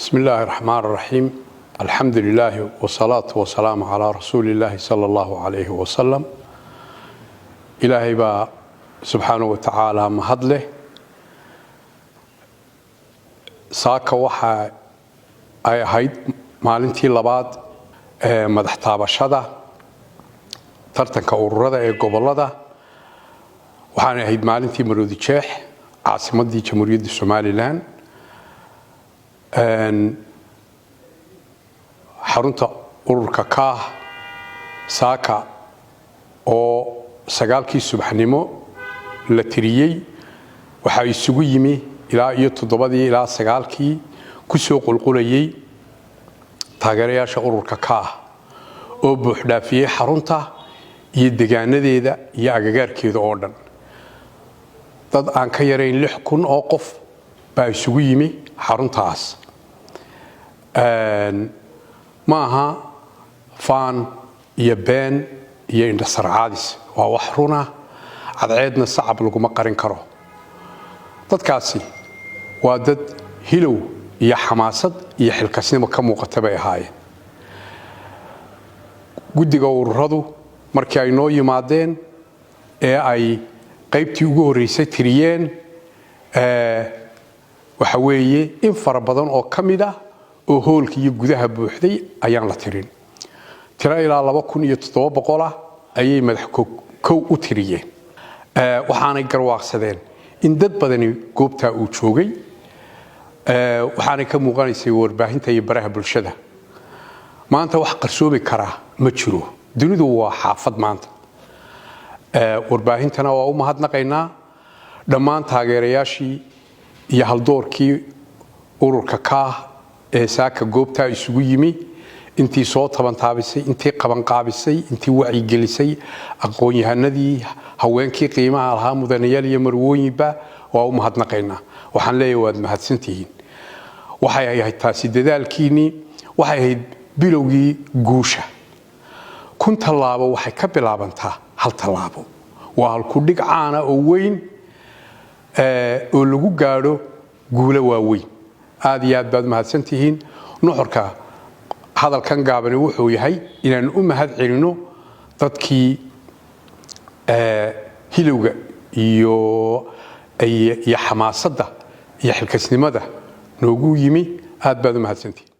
بسم الله الرحمن الرحيم الحمد لله والصلاة والسلام على رسول الله صلى الله عليه وسلم إلهي با سبحانه وتعالى مهدله ساكا وحا أي هيد maalintii labaad madax taabashada tartanka ururada ee gobolada waxaan ahayd maalintii Maroodi Jeex caasimadii Jamhuuriyadda Soomaaliland xarunta ururka ka saaka oo 9kii subaxnimo la tiriyay waxa isugu yimi ilaa 7 ilaa 9kii ku soo qulqulayay taageerayaasha ururka ka oo buux dhaafiyay xarunta iyo deegaanadeeda iyo agagaarkeeda oo dhan dad aan ka yareyn 6000 oo qof baa isugu yimi xaruntaas maaha faan iyo been iyo indhasarcaadis waa wax runa cadceedna sacab laguma qarin karo dadkaasi waa dad hilow iyo xamaasad iyo xilkasnimo ka muuqata bay ahaayeen guddiga ururadu markii ay noo yimaadeen ee ay qaybtii ugu horeysay tiriyeen waxa weeye in fara badan oo kamid ah oo hoolka iyo gudaha buuxday ayaan la tirin tira ilaa 2700 ah ayay madax kow u tiriyeen waxaanay garwaaqsadeen in dad badani goobta uu joogay waxaanay ka muuqanaysay warbaahinta iyo baraha bulshada maanta wax qarsoomi kara ma jiro dunidu waa xaafad maanta warbaahintana waa u mahadnaqaynaa dhammaan taageerayaashii iyo haldoorkii ururka ka ee saaka goobta isugu yimi intii soo tabantaabisay intii qaban qaabisay intii wacyi gelisay aqoon-yahanadii haweenkii qiimaha lahaa mudanayaal iyo marwooyinba waa u mahadnaqaynaa waxaan leeyahay waad mahadsantihiin waxay ahayd taasi dadaalkiini waxay ahayd bilowgii guusha kun talaabo waxay ka bilaabantaa hal talaabo waa hal ku dhig caana oo weyn oo lagu gaadho guulo waaweyn aad iyo aad baad mahadsantihiin nuxurka hadalkan gaabani wuxuu yahay inaan u mahad celino dadkii hilowga iyo xamaasadda iyo xilkasnimada noogu yimi aad baad u mahadsantihiin